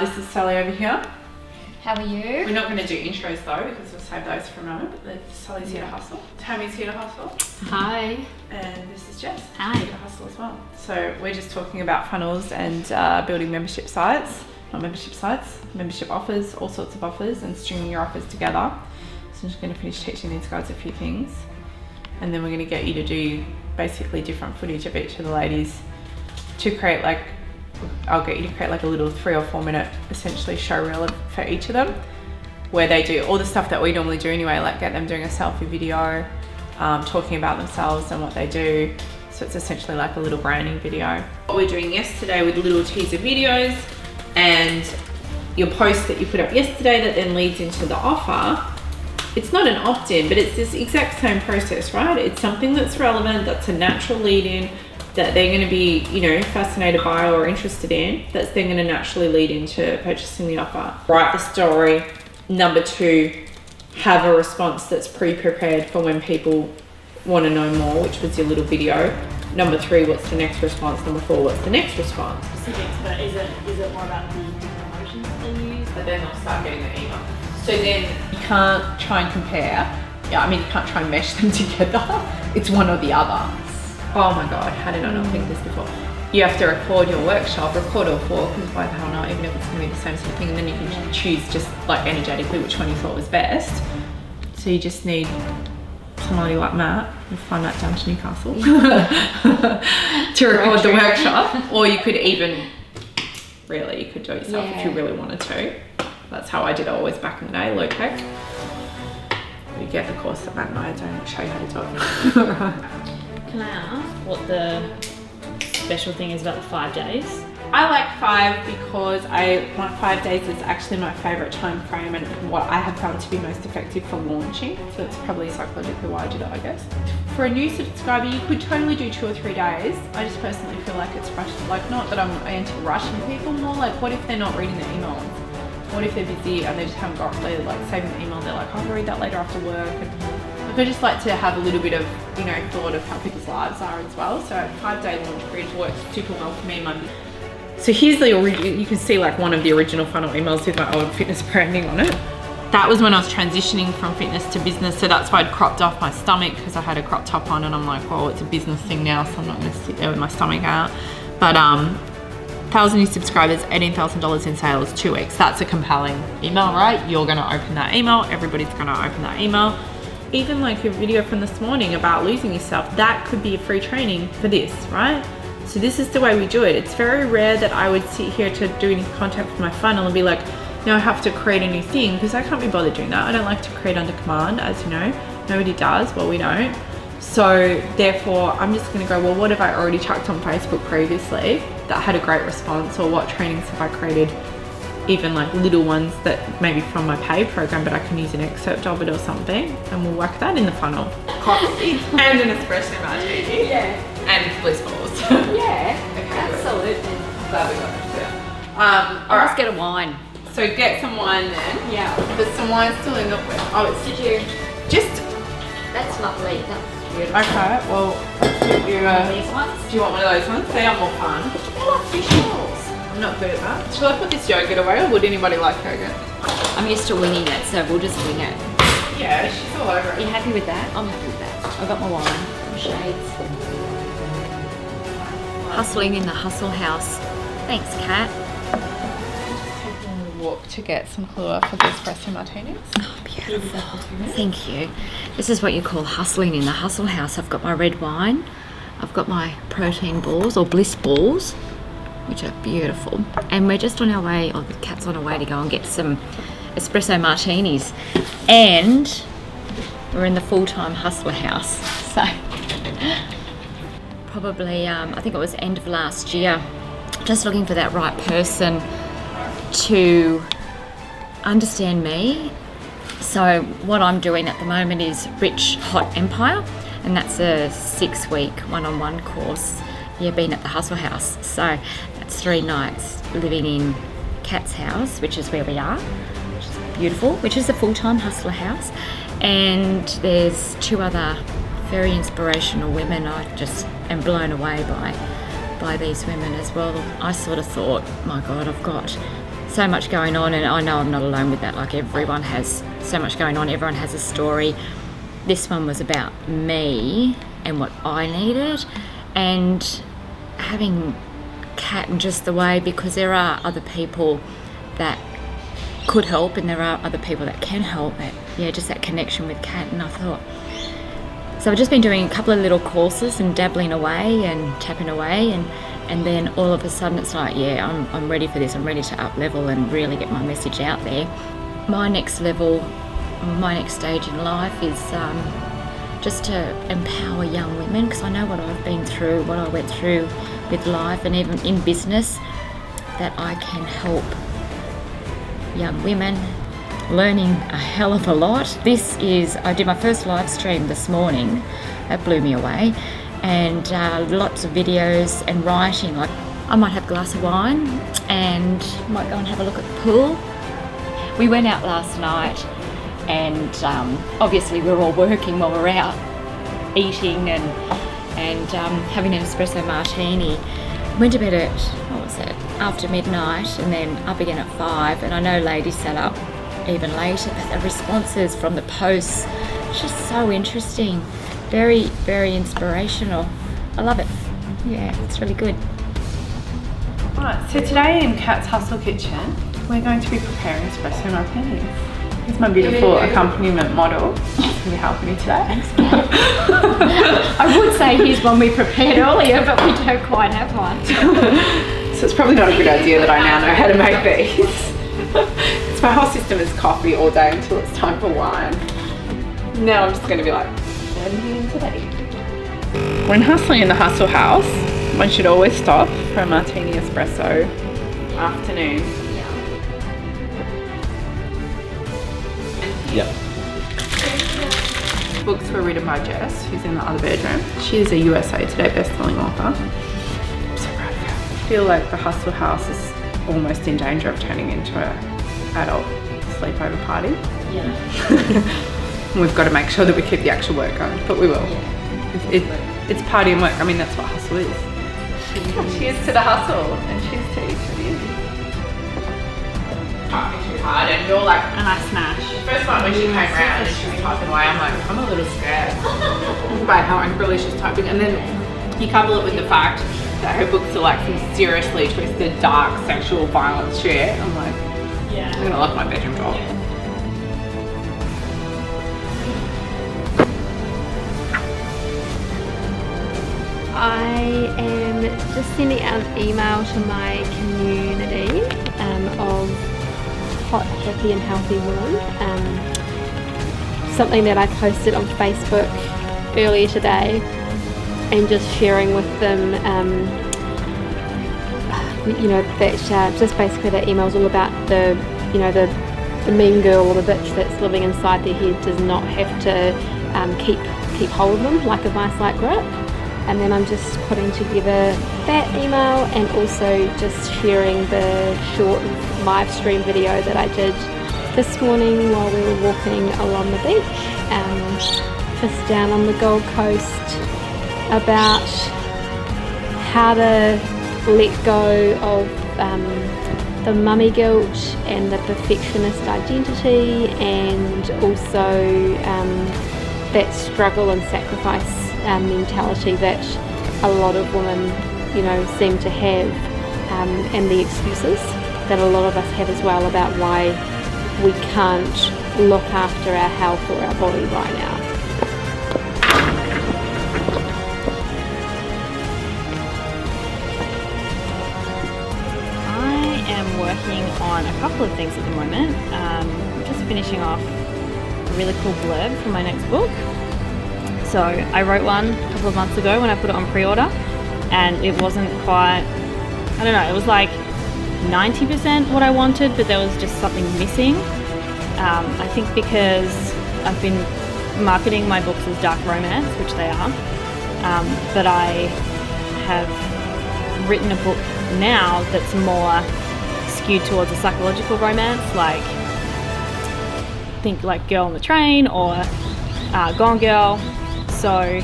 This is Sally over here. How are you? We're not going to do intros though because we'll save those for a moment. But Sally's here to hustle. Tammy's here to hustle. Hi. And this is Jess. Hi. Here to hustle as well. So we're just talking about funnels and building membership sites. Not membership sites, membership offers, all sorts of offers, and stringing your offers together. So I'm just going to finish teaching these guys a few things. And then we're going to get you to do basically different footage of each of the ladies to create I'll get you to create like a little 3 or 4 minute essentially show reel for each of them, where they do all the stuff that we normally do anyway, like get them doing a selfie video, talking about themselves and what they do. So it's essentially like a little branding video. What we're doing yesterday with little teaser videos and your post that you put up yesterday that then leads into the offer. It's not an opt-in, but it's this exact same process, right? It's something that's relevant, that's a natural lead-in, that they're going to be, fascinated by or interested in, that's then going to naturally lead into purchasing the offer. Write the story. Number 2, have a response that's pre-prepared for when people want to know more, which was your little video. Number 3, what's the next response? Number 4, what's the next response? But is it more about the different emotions they use? But then they'll start getting the email. So then you can't try and compare. You can't try and mesh them together. It's one or the other. Oh my God, how did I not think this before? You have to record your workshop, record all 4, because why the hell not, even if it's going to be the same sort of thing, and then you can choose just like energetically which one you thought was best. So you just need somebody like Matt, we'll fly Matt down to Newcastle to record the workshop, or you could even, really, you could do it yourself if you really wanted to. That's how I did it always back in the day, low tech. You get the course that Matt and I don't show you how to do it. Can I ask what the special thing is about the 5 days? I like 5 because my 5 days is actually my favourite time frame and what I have found to be most effective for launching. So it's probably psychologically why I did it, I guess. For a new subscriber, you could totally do 2 or 3 days. I just personally feel like it's rushed. Like, not that I'm anti-rushing people, more like what if they're not reading their emails? What if they're busy and they just haven't got, they're like saving the email, they're like, I'll read that later after work. And I just like to have a little bit of, thought of how people's lives are as well. So a 5-day launch period works super well for me and my. So here's you can see like one of the original funnel emails with my old fitness branding on it. That was when I was transitioning from fitness to business. So that's why I'd cropped off my stomach because I had a crop top on and I'm like, well, it's a business thing now. So I'm not going to sit there with my stomach out. But 1,000 new subscribers, $18,000 in sales, 2 weeks. That's a compelling email, right? You're going to open that email. Everybody's going to open that email. Even like your video from this morning about losing yourself, that could be a free training for this, right? So this is the way we do it. It's very rare that I would sit here to do any content for my funnel and be like, no, I have to create a new thing because I can't be bothered doing that. I don't like to create under command, as you know. Nobody does, well, we don't. So therefore, I'm just gonna go, well, what have I already chucked on Facebook previously that had a great response, or what trainings have I created, even like little ones that maybe from my paid program, but I can use an excerpt of it or something, and we'll work that in the funnel. Coffee and an espresso martini. Yeah. And bliss balls. Yeah, Okay, absolutely. Glad we got that. All Let's right. get a wine. So get some wine then. Yeah. There's some wine still in the. Oh, it's Did you? just. That's lovely. That's beautiful. Okay. Well, These ones? do you want one of those ones? They are more fun. They're like fish balls. I'm not good at that. Shall I put this yogurt away, or would anybody like yogurt? I'm used to winging it, so we'll just wing it. Yeah, she's all over Are you it. happy with that? I'm happy with that. I've got my wine. Some shades. Hustling in the hustle house. Thanks, Kat. Taking a walk to get some Kahlua for the espresso martinis. Oh, beautiful. Thank you. This is what you call hustling in the hustle house. I've got my red wine. I've got my protein balls, or bliss balls, which are beautiful. And we're just on our way, or the cat's on her way to go and get some espresso martinis. And we're in the full-time hustler house. So probably, I think it was end of last year, just looking for that right person to understand me. So what I'm doing at the moment is Rich Hot Empire, and that's a 6-week one-on-one course. You've been at the Hustle House, so that's 3 nights living in Kat's house, which is where we are, which is beautiful, which is a full-time hustler house. And there's 2 other very inspirational women. I just am blown away by these women as well. I sort of thought, my God, I've got so much going on, and I know I'm not alone with that. Like, everyone has so much going on, everyone has a story. This one was about me and what I needed, and having Kat in just the way, because there are other people that could help and there are other people that can help. Just that connection with Kat. And I thought, so I've just been doing a couple of little courses and dabbling away and tapping away, and then all of a sudden it's like, I'm ready for this. I'm ready to up level and really get my message out there. My next level, my next stage in life is just to empower young women, because I know what I've been through, what I went through with life, and even in business, that I can help young women learning a hell of a lot. I did my first live stream this morning. That blew me away. And lots of videos and writing. Like, I might have a glass of wine and might go and have a look at the pool. We went out last night, and obviously we're all working while we're out eating and having an espresso martini. Went to bed at, after midnight, and then up again at 5. And I know ladies sat up even later, but the responses from the posts, it's just so interesting. Very, very inspirational. I love it. Yeah, it's really good. Alright, so today in Kat's Hustle Kitchen, we're going to be preparing espresso martinis. Here's my beautiful accompaniment model. She's going to be helping me today. Thanks, Kat. I would say here's one we prepared earlier, but we don't quite have one. So it's probably not a good idea that I now know how to make these. It's my whole system is coffee all day until it's time for wine. Now I'm just going to be like, blending in today. When hustling in the hustle house, one should always stop for a martini espresso afternoon. Yep. Books were written by Jess, who's in the other bedroom. She is a USA Today best-selling author. I'm so proud of her. I feel like the hustle house is almost in danger of turning into an adult sleepover party. Yeah. We've got to make sure that we keep the actual work going, but we will. It's party and work. I mean, that's what hustle is. Cheers to the hustle, and cheers to each of you. Typing too hard, and you're like, And I smash. the first one when she came round and she was typing away, I'm like, I'm a little scared by how angrily she's typing. And then you couple it with the fact that her books are like some seriously twisted, dark, sexual violence shit. I'm like, Yeah. I'm gonna lock my bedroom door. I am just sending out an email to my community of hot, happy and healthy women. Something that I posted on Facebook earlier today, and just sharing with them, that just basically that email's all about the mean girl or the bitch that's living inside their head does not have to keep hold of them like a vice like grip. And then I'm just putting together that email and also just sharing the short live stream video that I did this morning while we were walking along the beach, just down on the Gold Coast, about how to let go of the mummy guilt and the perfectionist identity, and also that struggle and sacrifice mentality that a lot of women, seem to have, and the excuses that a lot of us have as well about why we can't look after our health or our body right now. I am working on a couple of things at the moment. I'm just finishing off a really cool blurb for my next book. So I wrote one a couple of months ago when I put it on pre-order, and it wasn't quite, it was like 90% what I wanted, but there was just something missing. I think because I've been marketing my books as dark romance, which they are, but I have written a book now that's more skewed towards a psychological romance, like think like Girl on the Train or Gone Girl. So I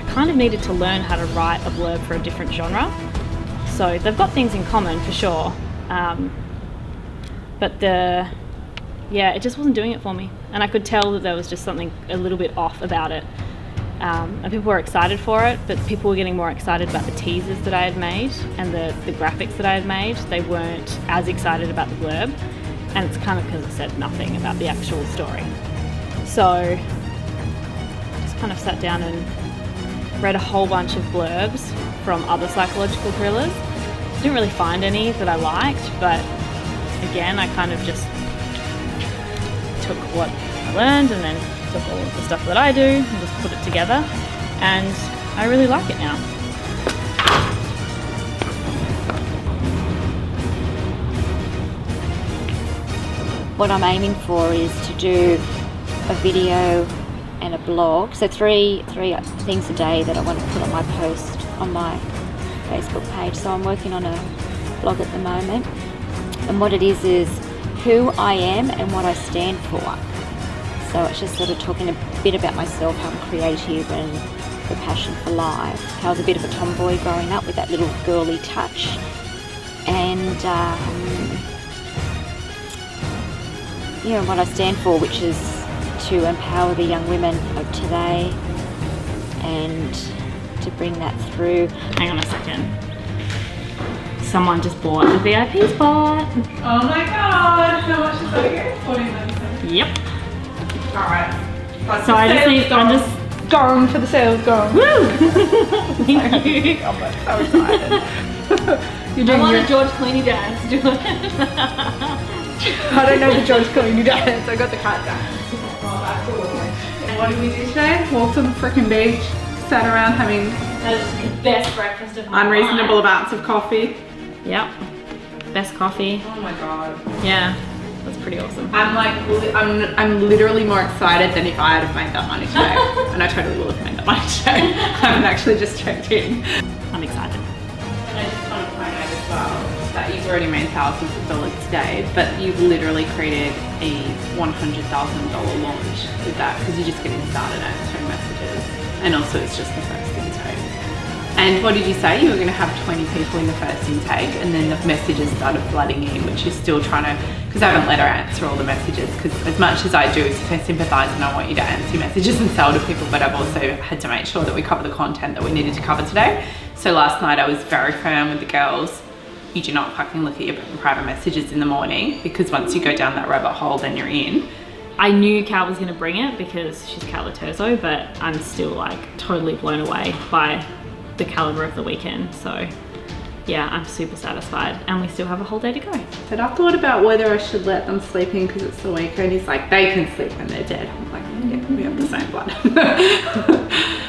kind of needed to learn how to write a blurb for a different genre. So they've got things in common for sure, but it just wasn't doing it for me, and I could tell that there was just something a little bit off about it. And people were excited for it, but people were getting more excited about the teasers that I had made and the graphics that I had made. They weren't as excited about the blurb, and it's kind of because it said nothing about the actual story. So I just kind of sat down and read a whole bunch of blurbs from other psychological thrillers. Didn't really find any that I liked, but again, I kind of just took what I learned and then took all of the stuff that I do and just put it together, and I really like it now. What I'm aiming for is to do a video and a blog, so three things a day that I want to put on my post on my Facebook page. So I'm working on a blog at the moment, and what it is who I am and what I stand for. So it's just sort of talking a bit about myself, how I'm creative and the passion for life, how I was a bit of a tomboy growing up with that little girly touch, and what I stand for, which is to empower the young women of today and to bring that through. Hang on a second. Someone just bought the VIP spot. Oh my god, how much is that again? $14.97. Yep. Alright. So I'm just going for the sales, going. Woo! Thank you. I'm like so excited. You're doing I want a George Clooney dance. Do it. I don't know the George Clooney dance. I got the cat dance. And what did we do today? Walked on the freaking beach, sat around having That is the best breakfast of my unreasonable life. amounts of coffee. Yep. Best coffee. Oh my god. Yeah. That's pretty awesome. I'm literally more excited than if I had have made that money today. And I totally will have made that money today. I haven't actually just checked in. I'm excited. And I just want to point out as well that you've already made thousands of dollars today, but you've literally created a $100,000 launch with that because you're just getting started answering messages. And also it's just the first intake. And what did you say? You were going to have 20 people in the first intake, and then the messages started flooding in, which you're still trying to, because I haven't let her answer all the messages, because as much as I do, I sympathise and I want you to answer your messages and sell to people, but I've also had to make sure that we cover the content that we needed to cover today. So last night I was very firm with the girls. You do not fucking look at your private messages in the morning, because once you go down that rabbit hole, then you're in. I knew Cal was going to bring it because she's Cal Laterzo, but I'm still like totally blown away by the caliber of the weekend. So yeah, I'm super satisfied, and we still have a whole day to go. But I thought about whether I should let them sleep in because it's the weekend. He's like, they can sleep when they're dead. I'm like, yeah, we have the same blood.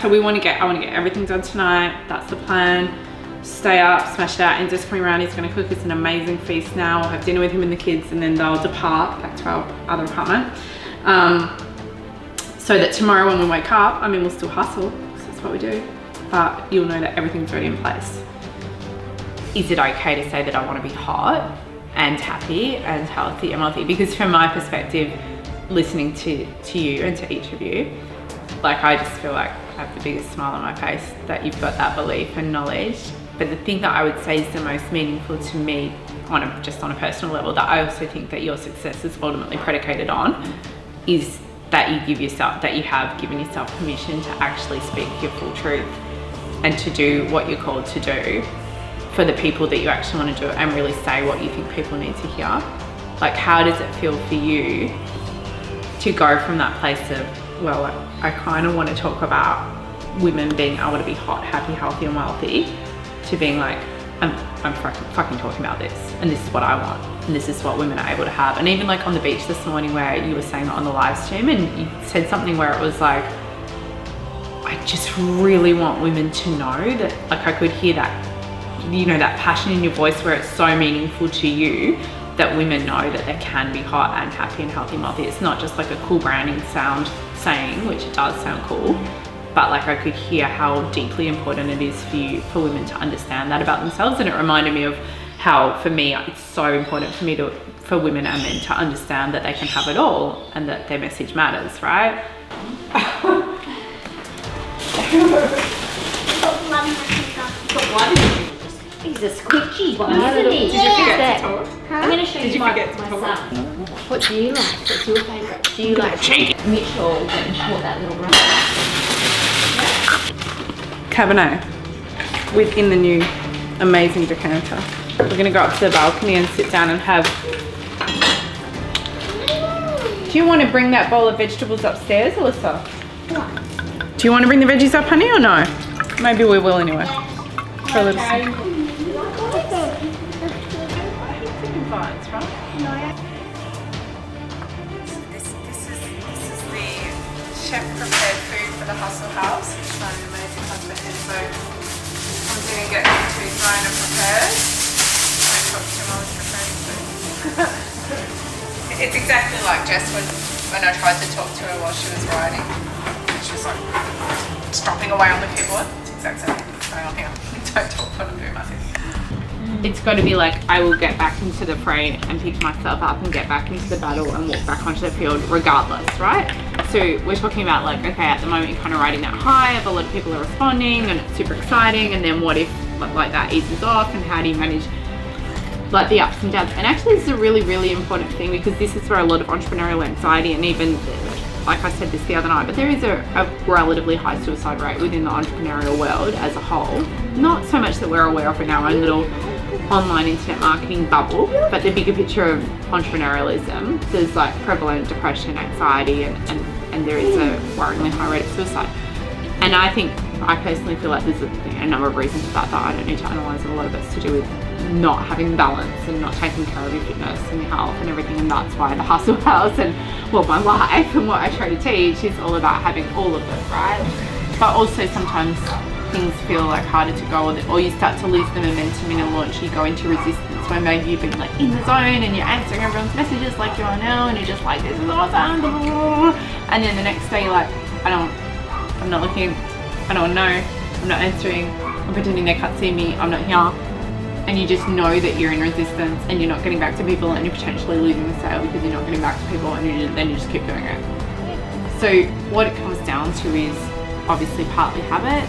So I want to get everything done tonight. That's the plan. Stay up, smash it out, and just coming around. He's going to cook us an amazing feast now. We'll have dinner with him and the kids, and then they'll depart back to our other apartment. So that tomorrow when we wake up, I mean, we'll still hustle, because that's what we do. But you'll know that everything's already in place. Is it okay to say that I want to be hot and happy and healthy and wealthy? Because from my perspective, listening to you and to each of you, like I just feel like I have the biggest smile on my face that you've got that belief and knowledge. But the thing that I would say is the most meaningful to me, just on a personal level, that I also think that your success is ultimately predicated on, is that you have given yourself permission to actually speak your full truth and to do what you're called to do for the people that you actually want to do it, and really say what you think people need to hear. Like, how does it feel for you to go from that place of, well, I kind of want to talk about women being able to be hot, happy, healthy and wealthy, to being like, I'm fucking talking about this, and this is what I want, and this is what women are able to have. And even like on the beach this morning, where you were saying it on the live stream, and you said something where it was like, I just really want women to know that, like, I could hear that, you know, that passion in your voice where it's so meaningful to you that women know that they can be hot and happy and healthy and wealthy. It's not just like a cool branding saying, which it does sound cool, but like I could hear how deeply important it is for women to understand that about themselves. And it reminded me of how, for me, it's so important for women and men to understand that they can have it all and that their message matters, right? He's a squidgy one, isn't he? Did you forget to talk? I'm going to show Did you my forget to talk? son. What do you like? What's your favourite? Do you like Mitchell went and bought that little run. Cabernet within the new amazing decanter. We're going to go up to the balcony and sit down and have... Do you want to bring that bowl of vegetables upstairs, Alyssa? Do you want to bring the veggies up, honey, or no? Maybe we will anyway. For a little This is the chef prepared food for the Hustle House. It's an amazing husband, and so I'm going to get into his zone and prepared. I talked to him while I was preparing food. It's exactly like Jess when I tried to talk to her while she was writing. She was like stropping away on the keyboard. It's the exact same thing that's going on here. Don't talk when I'm doing my thing. It's got to be like, I will get back into the fray and pick myself up and get back into the battle and walk back onto the field regardless, right? So we're talking about like, okay, at the moment you're kind of riding that high of a lot of people are responding and it's super exciting, and then what if like that eases off, and how do you manage like the ups and downs? And actually this is a really, really important thing, because this is where a lot of entrepreneurial anxiety, and even like I said this the other night, but there is a relatively high suicide rate within the entrepreneurial world as a whole. Not so much that we're aware of in our own little online internet marketing bubble, but the bigger picture of entrepreneurialism, there's like prevalent depression, anxiety, and there is a worryingly high rate of suicide. And I personally feel like there's a number of reasons for that I don't need to analyse it. A lot of it's to do with not having balance and not taking care of your fitness and your health and everything, and that's why the Hustle House and my life and what I try to teach is all about having all of it, right? But also sometimes things feel like harder to go, or you start to lose the momentum in a launch. You go into resistance where maybe you've been like in the zone and you're answering everyone's messages like you are now, and you're just like, this is awesome, and then the next day you're like, I'm not looking, I don't know, I'm not answering, I'm pretending they can't see me, I'm not here. And you just know that you're in resistance and you're not getting back to people, and you're potentially losing the sale because you're not getting back to people, and then you just keep doing it. So what it comes down to is obviously partly habit,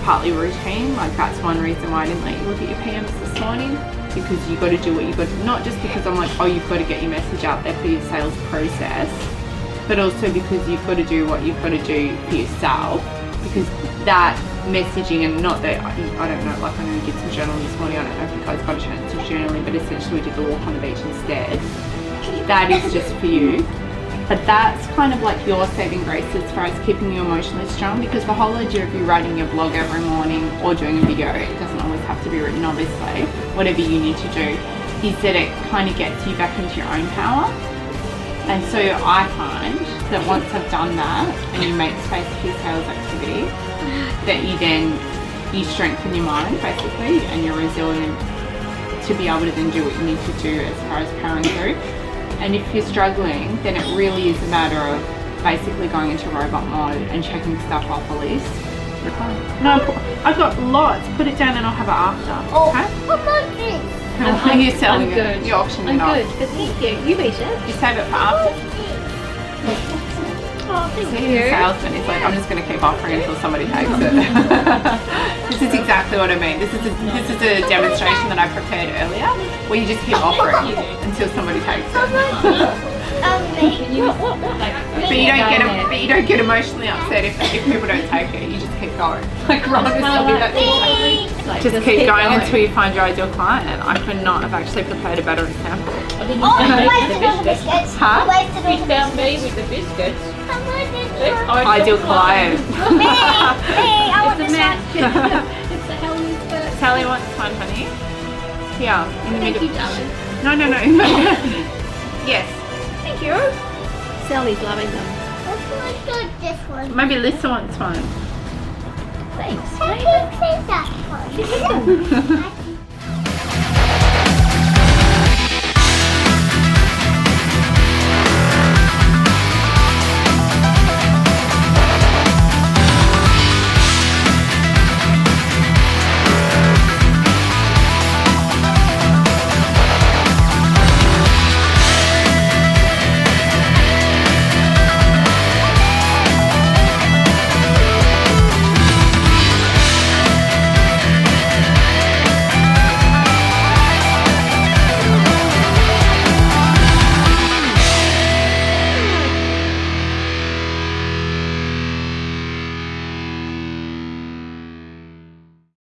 partly routine. Like that's one reason why I didn't let you look at your PMs this morning, because you got to do what you got to, not just because I'm like, oh, you've got to get your message out there for your sales process, but also because you've got to do what you've got to do for yourself, because that messaging, and not that I don't know, like I know you did some journaling this morning, I don't know if you guys got a chance to journaling, but essentially we did the walk on the beach instead. That is just for you. But that's kind of like your saving grace as far as keeping you emotionally strong, because the whole idea of you writing your blog every morning or doing a video, it doesn't always have to be written obviously, whatever you need to do, is that it kind of gets you back into your own power. And so I find that once I've done that and you make space for your sales activity, that you strengthen your mind basically, and you're resilient to be able to then do what you need to do as far as powering through. And if you're struggling, then it really is a matter of basically going into robot mode and checking stuff off a list. No, I've got lots. Put it down and I'll have it after. Okay? How are you selling it? You're auctioning it off. I'm good, but thank you. You eat it. You save it for after. Oh, thank See, the salesman is like, I'm just going to keep offering until somebody takes it. This is exactly what I mean. This is a demonstration that I prepared earlier, where you just keep offering until somebody takes it. But you don't get emotionally upset if people don't take it. You just keep going. Like Ron was telling that to just keep going until you find your ideal client. And I could not have actually prepared a better example. Huh? You found me with the biscuits. Ideal client. I want this one. Sally wants one, honey. Here, in the middle. you, darling. No. Yes. Thank you. Sally's loving them. This one. Maybe Lisa wants one. Thanks. I can take that one.